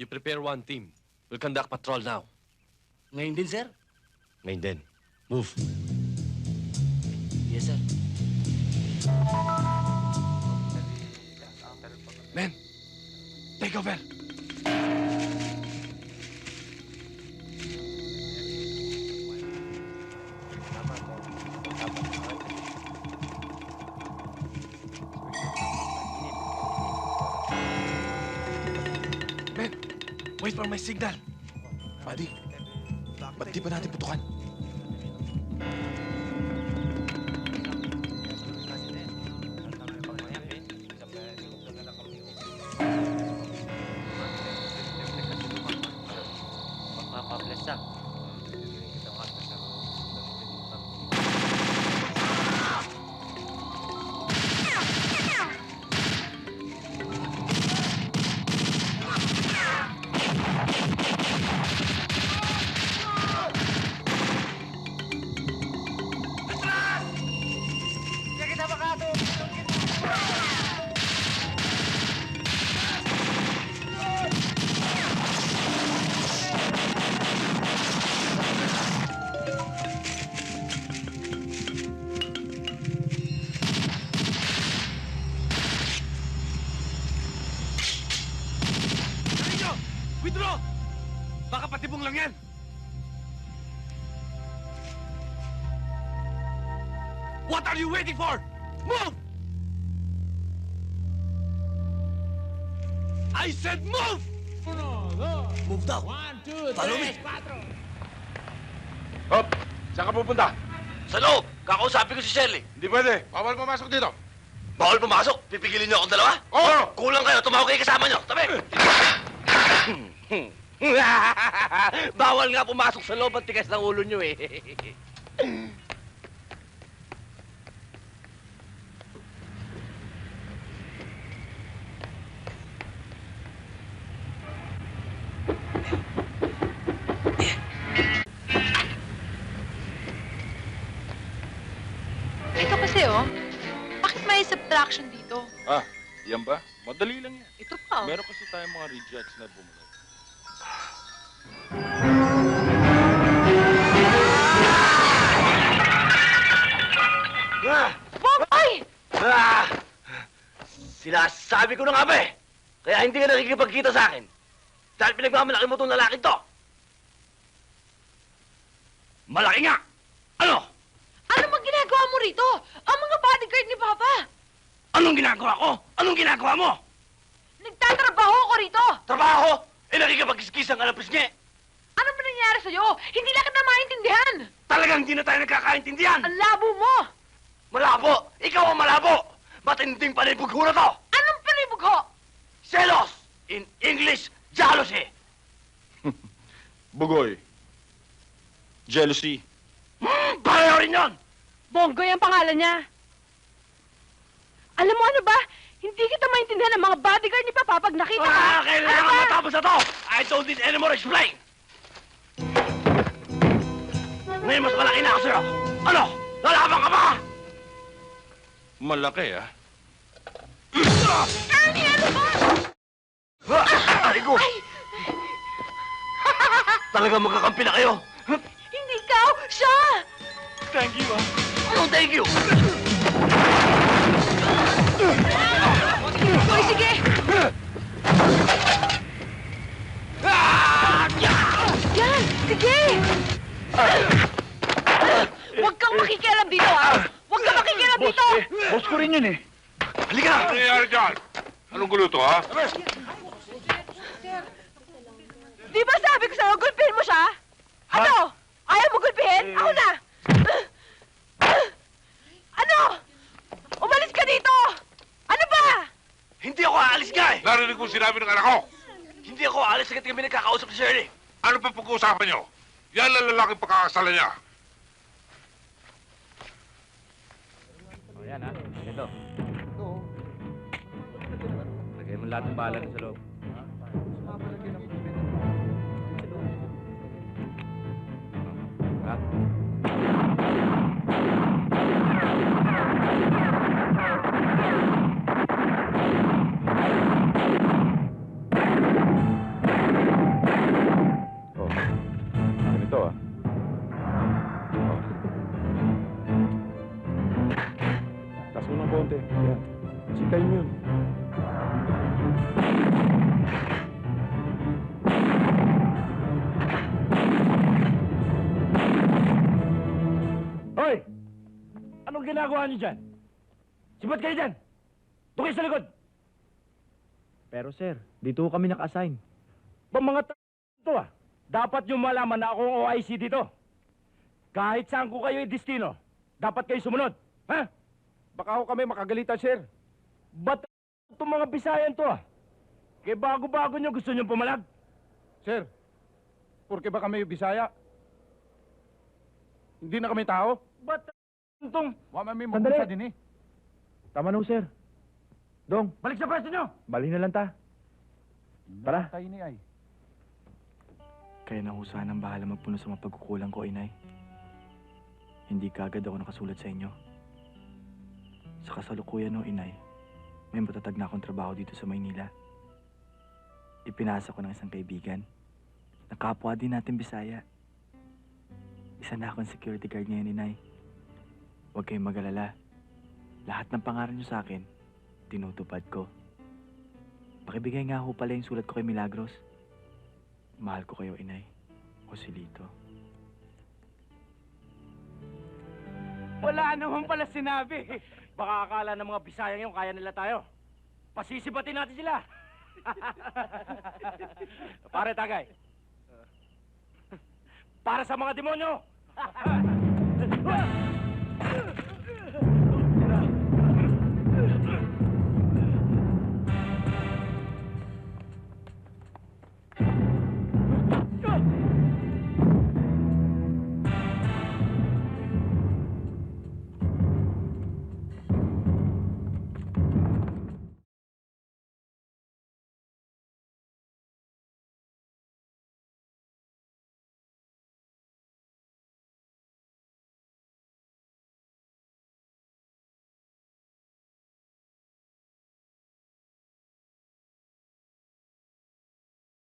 You prepare one team. We'll conduct patrol now. Ngayon din, sir? Ngayon din. Move. Yes, sir. Men, take over. Men, wait for my signal. Buddy, ba't di pa natin putukan? Magpapablesa. Withdraw! Baka patibong lang yan! What are you waiting for? Move! I said move! Move daw! Follow me! Hop! Saan ka pupunta? Sa loob! Kakausapin ko si Shirley. Hindi pwede. Bawal pumasok dito. Bawal pumasok. Pipigilin niyo akong dalawa? Oo! Kulang kayo. Tumawag kayo kasama niyo. Tabi! Bawal nga pumasok sa loob at tigas ng ulo niyo eh. Ito kasi, oh. Bakit may subtraction dito? Ah, yan ba? Madali lang yan. Ito pa, oh. Meron kasi tayong mga rejects na bumalik. Boboy! Ah! Sinasabi ko na nga ba eh. Kaya hindi ka nakikipagkita sa akin. Dahil pinagmamalaki mo itong lalaking to. Malaki nga! Ano? Ano bang ginagawa mo rito? Ang mga bodyguard ni Papa! Anong ginagawa ko? Anong ginagawa mo? Nagtatrabaho ako rito! Trabaho? Eh nakikipagkiskis ang kalapis niya. Ano ba nangyari sa'yo? Hindi lang kita maintindihan! Talagang hindi na tayo nagkakaintindihan. Ang labo mo! Malabo! Ikaw ang malabo! Matinding palibog ho na to! Anong palibog ho? Selos! In English, jealousy! Bugoy. Jealousy. Pareho rin yun! Bonggoy ang pangalan niya. Alam mo ano ba? Hindi kita maintindihan ng mga bodyguard ni Papa pag nakita ka. Kailangan ba? matapos na to! I don't need any more explain! Ngayon mas malaki na ako sa'yo! Ano? Lalaban ka ba? Malaki, ah. Ernie, ano ba? Aray ko! Talagang magkakampi na kayo! Hindi ikaw! Siya! Thank you, ah. Anong thank you? Boy, sige! Yan! Sige! Huwag kang makikialam dito, ha? Huwag kang makikialam dito! Boss ko rin yun, eh. Halika! Ano nangyayari dyan? Anong gulo to, ha? Di ba sabi ko sa'yo, gulpihin mo siya? Ano? Ayaw mo gulpihin? Ako na! Ano? Umalis ka dito! Ano ba? Hindi ako aalis nga eh! Narinig ko sinabi ng anak ko. Hindi ako aalis hanggat kami nagkakausap si Shirley! Ano pa pag-uusapan nyo? Yan ang lalaking pagkakasalan niya. O yan ha, ito. Lagay mo lahat ng balag sa loob. Ha? bang ginagawa niyo dyan? Sibat kayo dyan! Doon kayo sa likod! Pero sir, dito kami naka-assign. Ba mga to ah? Dapat niyo malaman na ako ang OIC dito. Kahit saan ko kayo i-destino, dapat kayo sumunod. Ha? Baka ako kami makagalitan, sir. Ba't itong mga Bisayan to ah? Kaya bago-bago niyo gusto niyo pumalag? Sir, porke ba kami Bisaya? Hindi na kami tao? Ba't itong... Wala may Sandali. magpunsa din eh. Tama na ho, sir. Dong, Balik sa pwesto niyo! bali na lang ta. Tara. Tayo ni ay. Kaya na ho sanang bahala magpuno sa mga pagkukulang ko, inay. Hindi kaagad ako nakasulat sa inyo. Sa kasalukuyan ho, inay, may matatag na akong trabaho dito sa Maynila. Ipinasa ko ng isang kaibigan. Nakapwa din natin Bisaya. Isa na akong security guard ngayon, inay. Huwag kayong mag-alala. Lahat ng pangaral niyo sa akin, tinutupad ko. Pakibigay nga ho pala yung sulat ko kay Milagros. Mahal ko kayo, inay. Joselito. Wala naman pala sinabi. Baka akala ng mga Bisayang yung kaya nila tayo. Pasisibatin natin sila. Pare, tagay. Para sa mga demonyo!